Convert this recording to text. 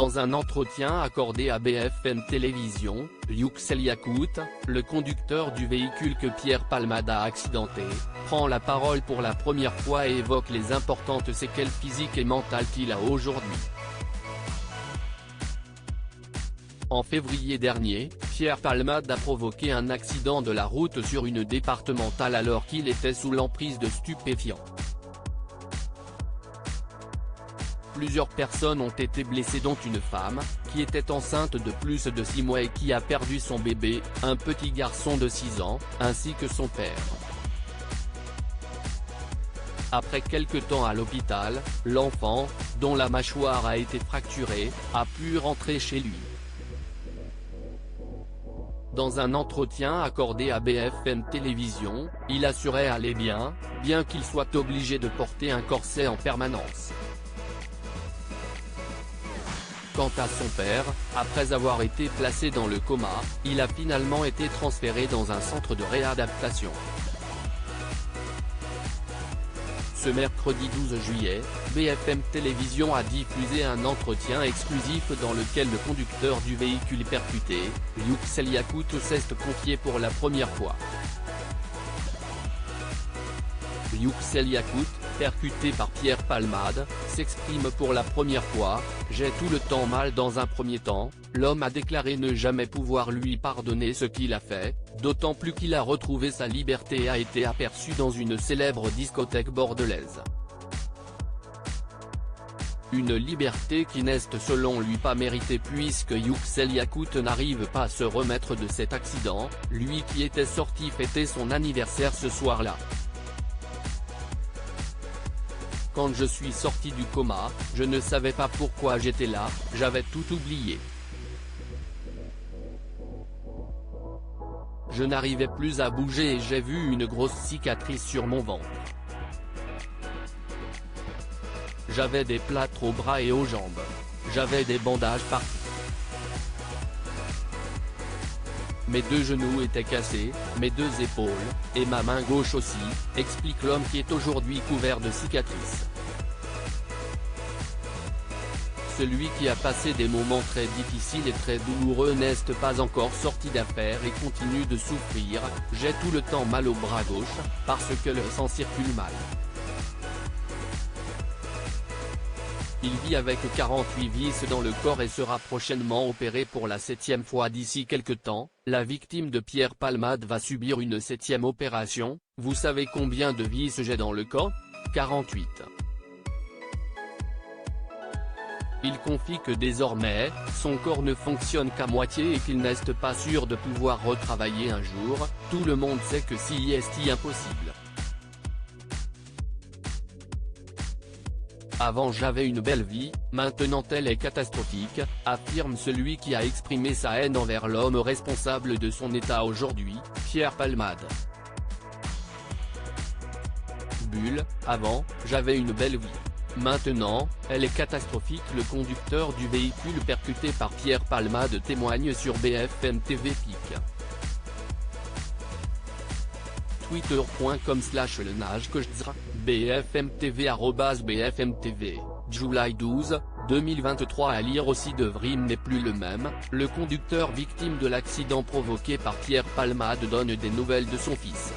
Dans un entretien accordé à BFM Télévision, Yüksel Yakut, le conducteur du véhicule que Pierre Palmade a accidenté, prend la parole pour la première fois et évoque les importantes séquelles physiques et mentales qu'il a aujourd'hui. En février dernier, Pierre Palmade a provoqué un accident de la route sur une départementale alors qu'il était sous l'emprise de stupéfiants. Plusieurs personnes ont été blessées dont une femme, qui était enceinte de plus de 6 mois et qui a perdu son bébé, un petit garçon de 6 ans, ainsi que son père. Après quelque temps à l'hôpital, l'enfant, dont la mâchoire a été fracturée, a pu rentrer chez lui. Dans un entretien accordé à BFM Télévision, il assurait aller bien qu'il soit obligé de porter un corset en permanence. Quant à son père, après avoir été placé dans le coma, il a finalement été transféré dans un centre de réadaptation. Ce mercredi 12 juillet, BFM Télévision a diffusé un entretien exclusif dans lequel le conducteur du véhicule percuté, Yüksel Yakut, s'est confié pour la première fois. Yüksel Yakut, percuté par Pierre Palmade, s'exprime pour la première fois. « J'ai tout le temps mal dans un premier temps », l'homme a déclaré ne jamais pouvoir lui pardonner ce qu'il a fait, d'autant plus qu'il a retrouvé sa liberté et a été aperçu dans une célèbre discothèque bordelaise. Une liberté qui n'est selon lui pas méritée puisque Yüksel Yakut n'arrive pas à se remettre de cet accident, lui qui était sorti fêter son anniversaire ce soir-là. Quand je suis sorti du coma, je ne savais pas pourquoi j'étais là, j'avais tout oublié. Je n'arrivais plus à bouger et j'ai vu une grosse cicatrice sur mon ventre. J'avais des plâtres aux bras et aux jambes. J'avais des bandages partout. Mes 2 genoux étaient cassés, mes 2 épaules, et ma main gauche aussi, explique l'homme qui est aujourd'hui couvert de cicatrices. Celui qui a passé des moments très difficiles et très douloureux n'est pas encore sorti d'affaire et continue de souffrir. « J'ai tout le temps mal au bras gauche, parce que le sang circule mal. Il vit avec 48 vis dans le corps et sera prochainement opéré pour la 7e fois d'ici quelque temps. La victime de Pierre Palmade va subir une 7e opération. Vous savez combien de vis j'ai dans le corps ? 48. Il confie que désormais, son corps ne fonctionne qu'à moitié et qu'il n'est pas sûr de pouvoir retravailler un jour. Tout le monde sait que c'est impossible. Avant j'avais une belle vie, maintenant elle est catastrophique, affirme celui qui a exprimé sa haine envers l'homme responsable de son état aujourd'hui, Pierre Palmade. Bulle, avant, j'avais une belle vie. Maintenant, elle est catastrophique. Le conducteur du véhicule percuté par Pierre Palmade témoigne sur BFM TV Pic. Twitter.com/lenagekojzra, BFM-TV @BFM-TV, July 12, 2023. À lire aussi de Vrim n'est plus le même, le conducteur victime de l'accident provoqué par Pierre Palmade donne des nouvelles de son fils.